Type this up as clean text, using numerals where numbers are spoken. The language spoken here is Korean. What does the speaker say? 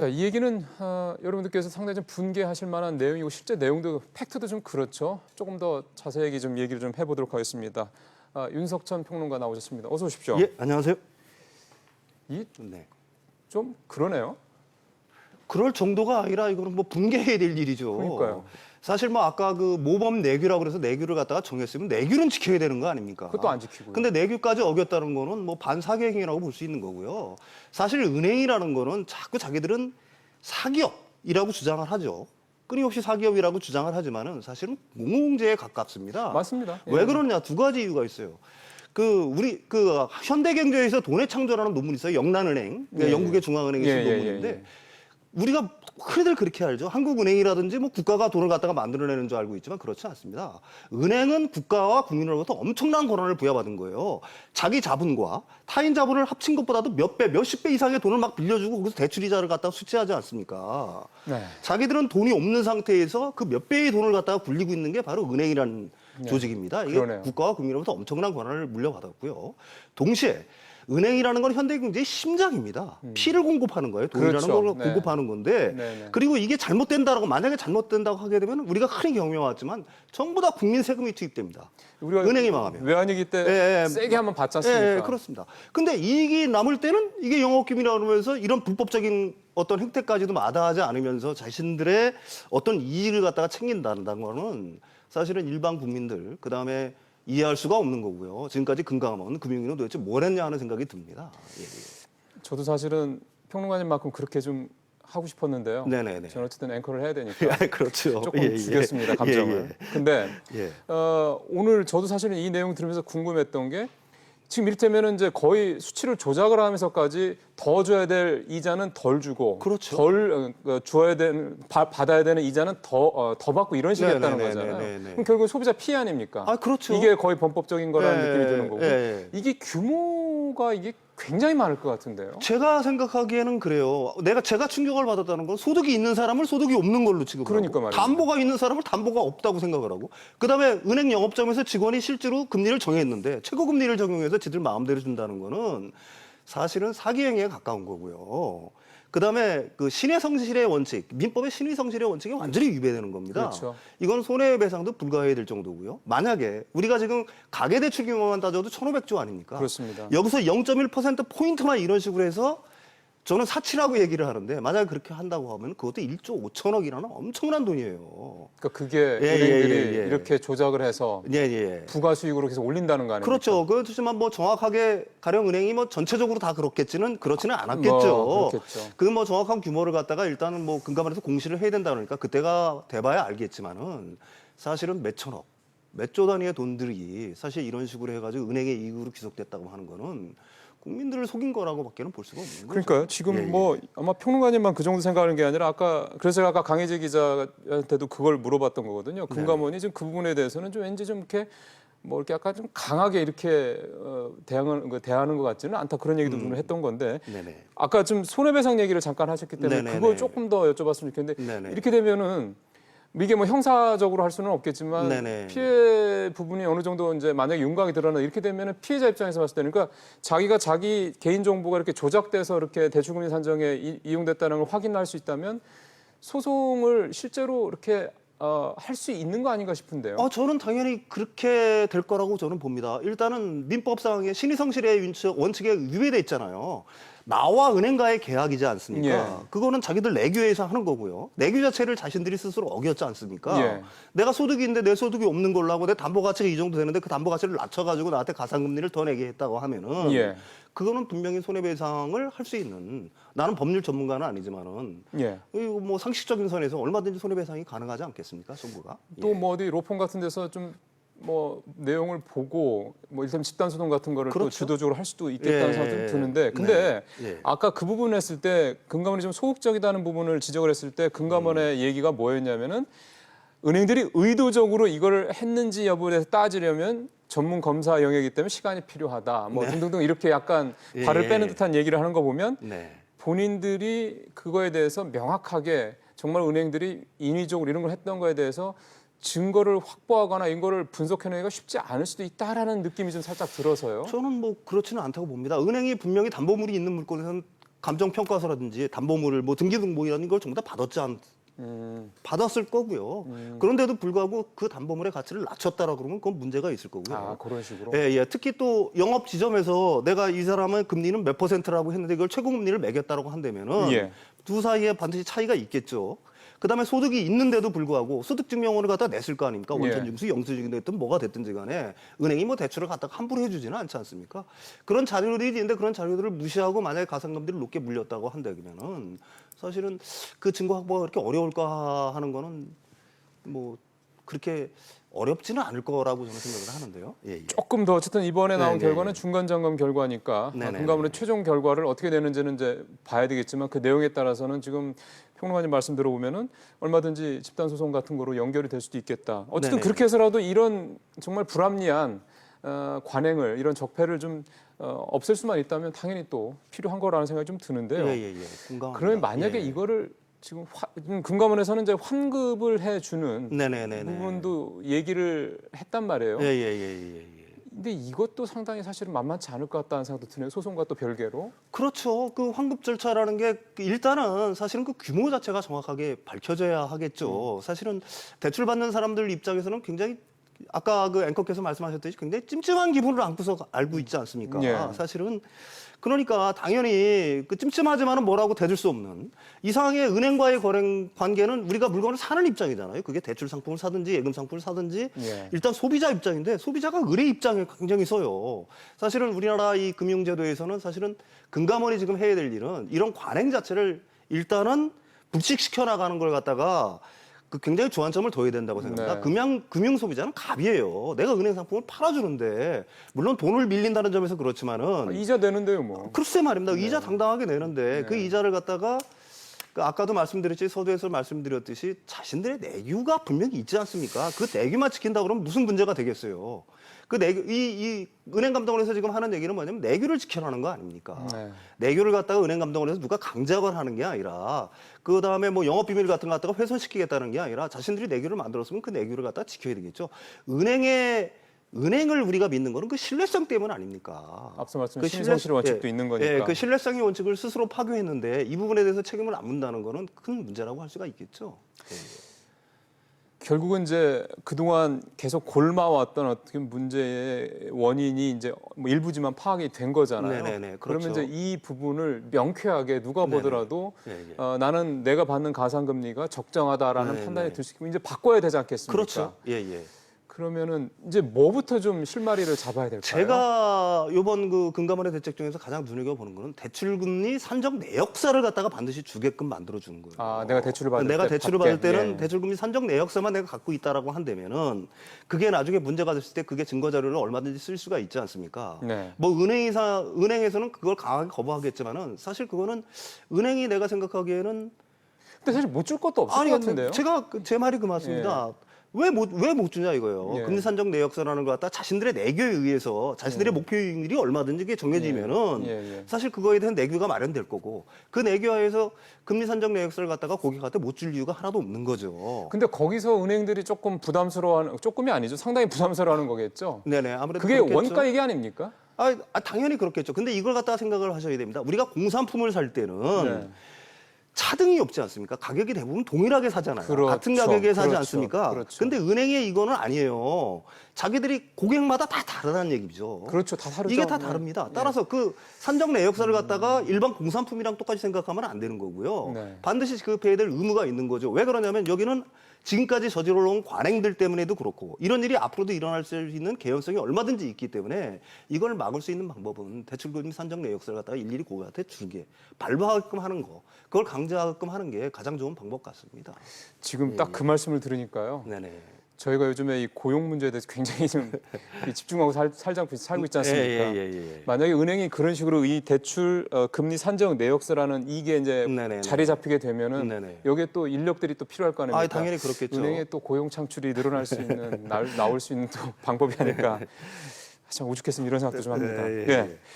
자, 이 얘기는 여러분들께서 상당히 좀 분개하실 만한 내용이고 실제 내용도 팩트도 좀 그렇죠. 조금 더 자세하게 좀 얘기를 좀 해보도록 하겠습니다. 윤석천 평론가 나오셨습니다. 어서 오십시오. 예, 안녕하세요. 이 네. 좀 그러네요. 그럴 정도가 아니라 이거는 뭐 분개해야 될 일이죠. 그러니까요. 사실 뭐 아까 그 모범 내규라고 그래서 내규를 갖다가 정했으면 내규는 지켜야 되는 거 아닙니까? 그것도 안 지키고요. 근데 내규까지 어겼다는 거는 뭐 반사기행위라고 볼 수 있는 거고요. 사실 은행이라는 거는 자꾸 자기들은 사기업이라고 주장을 하죠. 끊임없이 사기업이라고 주장을 하지만은 사실은 공공재에 가깝습니다. 맞습니다. 예. 왜 그러냐? 두 가지 이유가 있어요. 우리 현대경제에서 돈의 창조라는 논문이 있어요. 영란은행, 예, 영국의 중앙은행이 쓴 논문인데 우리가 흔히들 그렇게 알죠. 한국은행이라든지 뭐 국가가 돈을 갖다가 만들어내는 줄 알고 있지만 그렇지 않습니다. 은행은 국가와 국민으로부터 엄청난 권한을 부여받은 거예요. 자기 자본과 타인 자본을 합친 것보다도 몇 배, 몇십 배 이상의 돈을 막 빌려주고 거기서 대출이자를 갖다가 수취하지 않습니까? 네. 자기들은 돈이 없는 상태에서 그 몇 배의 돈을 갖다가 굴리고 있는 게 바로 은행이라는 조직입니다. 이게 그러네요. 국가와 국민으로부터 엄청난 권한을 물려받았고요. 동시에 은행이라는 건 현대경제의 심장입니다. 피를 공급하는 거예요. 돈이라는 그렇죠. 걸 네. 공급하는 건데 네. 그리고 이게 잘못된다라고 만약에 잘못된다고 하게 되면 우리가 흔히 경험해왔지만 전부 다 국민 세금이 투입됩니다. 우리가 은행이 망하면. 외환위기 때 세게 한번 받지 않습니까? 예, 그렇습니다. 근데 이익이 남을 때는 이게 영업기밀이라고 그러면서 이런 불법적인 어떤 혜택까지도 마다하지 않으면서 자신들의 어떤 이익을 갖다가 챙긴다는 거는 사실은 일반 국민들 그다음에 이해할 수가 없는 거고요. 지금까지 금감원, 금융위는 도대체 뭘 했냐 하는 생각이 듭니다. 예. 저도 사실은 평론가님만큼 그렇게 좀 하고 싶었는데요. 네네네. 저는 어쨌든 앵커를 해야 되니까 그렇죠. 조금 죽였습니다, 감정을. 근데 예. 오늘 저도 사실은 이 내용 들으면서 궁금했던 게 지금 이를테면 이제 거의 수치를 조작을 하면서까지 더 줘야 될 이자는 덜 주고 그렇죠. 덜 줘야 되는 받아야 되는 이자는 더 받고 이런 식이 했다는 거잖아요. 그럼 결국 소비자 피해 아닙니까? 그렇죠. 이게 거의 범법적인 거라는 느낌이 드는 거고 예. 이게 굉장히 많을 것 같은데요. 제가 생각하기에는 그래요. 제가 충격을 받았다는 건 소득이 있는 사람을 소득이 없는 걸로 취급하고 그러니까 말입니다. 담보가 있는 사람을 담보가 없다고 생각을 하고 그다음에 은행 영업점에서 직원이 실제로 금리를 정했는데 최고 금리를 적용해서 지들 마음대로 준다는 거는 사실은 사기행위에 가까운 거고요. 그다음에 그 신의 성실의 원칙, 민법의 신의 성실의 원칙이 완전히 위배되는 겁니다. 그렇죠. 이건 손해배상도 불가해야 될 정도고요. 만약에 우리가 지금 가계대출 규모만 따져도 1,500조 아닙니까? 그렇습니다. 여기서 0.1%포인트만 이런 식으로 해서 저는 사치라고 얘기를 하는데 만약에 그렇게 한다고 하면 그것도 1조 5천억이라는 엄청난 돈이에요. 그러니까 그게 은행들이 이렇게 조작을 해서 부가 수익으로 계속 올린다는 거 아닙니까? 그렇죠. 그렇지만 뭐 정확하게 가령 은행이 뭐 전체적으로 다 그렇지는 않았겠죠. 그렇겠죠. 그 뭐 정확한 규모를 갖다가 일단은 뭐 금감원에서 공시를 해야 된다 그러니까 그때가 돼봐야 알겠지만은 사실은 몇 천억, 몇 조 단위의 돈들이 사실 이런 식으로 해가지고 은행의 이익으로 귀속됐다고 하는 거는 국민들을 속인 거라고밖에는 볼 수가 없는 거죠. 그러니까요. 지금 뭐 아마 평론가님만 그 정도 생각하는 게 아니라 그래서 아까 강혜재 기자한테도 그걸 물어봤던 거거든요. 금감원이 지금 그 부분에 대해서는 좀 왠지 좀 이렇게 뭐 이렇게 약간 좀 강하게 이렇게 대하는 것 같지는 않다 그런 얘기도 물론 했던 건데 아까 좀 손해배상 얘기를 잠깐 하셨기 때문에 그걸 조금 더 여쭤봤으면 좋겠는데 이렇게 되면은 이게 뭐 형사적으로 할 수는 없겠지만 피해 부분이 어느 정도 이제 만약에 윤곽이 드러나 이렇게 되면은 피해자 입장에서 봤을 때는 그러니까 자기가 자기 개인 정보가 이렇게 조작돼서 이렇게 대출금리 산정에 이용됐다는 걸 확인할 수 있다면 소송을 실제로 이렇게 할 수 있는 거 아닌가 싶은데요. 저는 당연히 그렇게 될 거라고 저는 봅니다. 일단은 민법상의 신의성실의 원칙에 위배돼 있잖아요. 나와 은행과의 계약이지 않습니까? 그거는 자기들 내규에서 하는 거고요. 내규 자체를 자신들이 스스로 어겼지 않습니까? 내가 소득이 있는데 내 소득이 없는 걸로 하고 내 담보 가치가 이 정도 되는데 그 담보 가치를 낮춰가지고 나한테 가상금리를 더 내게 했다고 하면은 그거는 분명히 손해배상을 할 수 있는 나는 법률 전문가는 아니지만은 이거 뭐 상식적인 선에서 얼마든지 손해배상이 가능하지 않겠습니까, 정부가? 또 뭐 어디 로펌 같은 데서 좀 뭐 내용을 보고 뭐 일단 집단 소송 같은 거를 또 주도적으로 할 수도 있겠다는 생각이 좀 드는데 근데 아까 그 부분 했을 때 금감원이 좀 소극적이다는 부분을 지적을 했을 때 금감원의 얘기가 뭐였냐면은 은행들이 의도적으로 이걸 했는지 여부에 대해서 따지려면 전문 검사 영역이기 때문에 시간이 필요하다. 뭐 등등등 이렇게 약간 발을 빼는 듯한 얘기를 하는 거 보면 본인들이 그거에 대해서 명확하게 정말 은행들이 인위적으로 이런 걸 했던 거에 대해서 증거를 확보하거나 이거를 분석해내기가 쉽지 않을 수도 있다라는 느낌이 좀 살짝 들어서요. 저는 뭐 그렇지는 않다고 봅니다. 은행이 분명히 담보물이 있는 물건에서는 감정 평가서라든지 담보물을 뭐 등기등본 이런 걸 전부 다 받았을 거고요. 그런데도 불구하고 그 담보물의 가치를 낮췄다라 그러면 그건 문제가 있을 거고요. 아, 그런 식으로. 예, 예. 특히 또 영업 지점에서 내가 이 사람은 금리는 몇 %라고 했는데 이걸 최고금리를 매겼다라고 한다면은 예. 두 사이에 반드시 차이가 있겠죠. 그다음에 소득이 있는데도 불구하고 소득증명원을 갖다 냈을 거 아닙니까? 원천징수, 영수증이 됐든 뭐가 됐든지 간에 은행이 뭐 대출을 갖다가 함부로 해주지는 않지 않습니까? 그런 자료들이 있는데 그런 자료들을 무시하고 만약에 가산금들이 높게 물렸다고 한다면은 사실은 그 증거 확보가 그렇게 어려울까 하는 거는 뭐 그렇게 어렵지는 않을 거라고 저는 생각을 하는데요. 예, 예. 조금 더 어쨌든 이번에 나온 네, 결과는 네. 중간 점검 결과니까 네, 네, 금감원의 네. 최종 결과를 어떻게 되는지는 이제 봐야 되겠지만 그 내용에 따라서는 지금 평론가님 말씀 들어보면은 얼마든지 집단 소송 같은 거로 연결이 될 수도 있겠다. 어쨌든 네, 네, 그렇게 해서라도 이런 정말 불합리한 관행을 이런 적폐를 좀 없앨 수만 있다면 당연히 또 필요한 거라는 생각이 좀 드는데요. 예, 예, 예. 공감합니다. 그러면 만약에 예. 이거를 지금 금감원에서는 이제 환급을 해주는 네네네. 부분도 얘기를 했단 말이에요. 예, 예, 예, 예, 예. 근데 이것도 상당히 사실은 만만치 않을 것 같다는 생각도 드네요. 소송과 또 별개로. 그렇죠. 그 환급 절차라는 게 일단은 사실은 그 규모 자체가 정확하게 밝혀져야 하겠죠. 사실은 대출 받는 사람들 입장에서는 굉장히 아까 그 앵커께서 말씀하셨듯이 굉장히 찜찜한 기분을 안고서 알고 있지 않습니까? 예. 사실은 그러니까 당연히 그 찜찜하지만은 뭐라고 대줄 수 없는 이상하게 은행과의 거래 관계는 우리가 물건을 사는 입장이잖아요. 그게 대출 상품을 사든지 예금 상품을 사든지 예. 일단 소비자 입장인데 소비자가 의뢰 입장에 굉장히 서요. 사실은 우리나라 이 금융제도에서는 사실은 금감원이 지금 해야 될 일은 이런 관행 자체를 일단은 불식시켜 나가는 걸 갖다가 그 굉장히 주안점을 둬야 된다고 생각합니다. 네. 금융 소비자는 갑이에요. 내가 은행 상품을 팔아주는데 물론 돈을 밀린다는 점에서 그렇지만은 이자 내는데요, 뭐. 글쎄 말입니다. 이자 당당하게 내는데 그 이자를 갖다가 그 아까도 말씀드렸지 서두에서 말씀드렸듯이 자신들의 내규가 분명히 있지 않습니까? 그 내규만 지킨다 그러면 무슨 문제가 되겠어요? 그 내규 이 은행 감독원에서 지금 하는 얘기는 뭐냐면 내규를 지켜라는 거 아닙니까? 네. 내규를 갖다가 은행 감독원에서 누가 강제하거나 하는 게 아니라 그 다음에 뭐 영업 비밀 같은 거 갖다가 훼손시키겠다는 게 아니라 자신들이 내규를 만들었으면 그 내규를 갖다가 지켜야 되겠죠. 은행을 우리가 믿는 거는 그 신뢰성 때문 아닙니까? 앞서 말씀하신 신성실의 원칙도 있는 거니까. 예, 그 신뢰성의 원칙을 스스로 파괴했는데 이 부분에 대해서 책임을 안 묻는다는 거는 큰 문제라고 할 수가 있겠죠. 예. 결국은 이제 그동안 계속 골마왔던 어떻게 문제의 원인이 이제 뭐 일부지만 파악이 된 거잖아요. 네네네, 그러면 그렇죠. 이제 이 부분을 명쾌하게 누가 보더라도 예, 예. 나는 내가 받는 가산금리가 적정하다라는 네네. 판단이 들 수 있고 이제 바꿔야 되지 않겠습니까? 그렇죠. 예, 예. 그러면은 이제 뭐부터 좀 실마리를 잡아야 될까요? 제가 이번 그 금감원의 대책 중에서 가장 눈여겨보는 거는 대출금리 산정 내역서를 갖다가 반드시 주게끔 만들어주는 거예요. 아, 내가 대출을 받을 내가 때 대출을 받게. 받을 때는 예. 대출금리 산정 내역서만 내가 갖고 있다라고 한다면은 그게 나중에 문제가 됐을 때 그게 증거 자료를 얼마든지 쓸 수가 있지 않습니까? 네. 뭐 은행에서는 그걸 강하게 거부하겠지만은 사실 그거는 은행이 내가 생각하기에는 근데 사실 못 줄 것도 없을 것 같은데요. 제가 제 말이 그 맞습니다. 왜 못 주냐 이거예요. 예. 금리 산정 내역서라는 걸 갖다 자신들의 내규에 의해서 자신들의 목표율이 얼마든지 이게 정해지면은 예. 사실 그거에 대한 내규가 마련될 거고 그 내규하에서 금리 산정 내역서를 갖다가 고객한테 못 줄 이유가 하나도 없는 거죠. 근데 거기서 은행들이 조금 부담스러워하는, 조금이 아니죠. 상당히 부담스러워하는 거겠죠. 네네 아무래도 그게 그렇겠죠. 원가 얘기 아닙니까? 당연히 그렇겠죠. 근데 이걸 갖다가 생각을 하셔야 됩니다. 우리가 공산품을 살 때는 네. 차등이 없지 않습니까? 가격이 대부분 동일하게 사잖아요. 그렇죠. 같은 가격에 사지 그렇죠. 않습니까? 그렇죠. 근데 은행의 이거는 아니에요. 자기들이 고객마다 다 다르다는 얘기죠. 그렇죠. 다 다르죠. 이게 다 네. 다릅니다. 따라서 그 산정 내역서를 갖다가 일반 공산품이랑 똑같이 생각하면 안 되는 거고요. 네. 반드시 그 해야 될 의무가 있는 거죠. 왜 그러냐면 여기는 지금까지 저질러온 관행들 때문에도 그렇고 이런 일이 앞으로도 일어날 수 있는 개연성이 얼마든지 있기 때문에 이걸 막을 수 있는 방법은 대출금리 산정 내역서를 갖다가 일일이 고객한테 주게 발부하게끔 하는 거 그걸 강제하게끔 하는 게 가장 좋은 방법 같습니다. 지금 딱 그 말씀을 들으니까요. 네네. 저희가 요즘에 이 고용 문제에 대해서 굉장히 좀 집중하고 살고 있지 않습니까? 예. 만약에 은행이 그런 식으로 이 대출 금리 산정 내역서라는 이게 이제 네네네. 자리 잡히게 되면은 네네. 여기에 또 인력들이 또 필요할 거 아닙니까? 당연히 그렇겠죠. 은행에 또 고용 창출이 늘어날 수 있는 나올 수 있는 또 방법이 아닐까. 참 오죽했으면 이런 생각도 좀 합니다. 예. 예.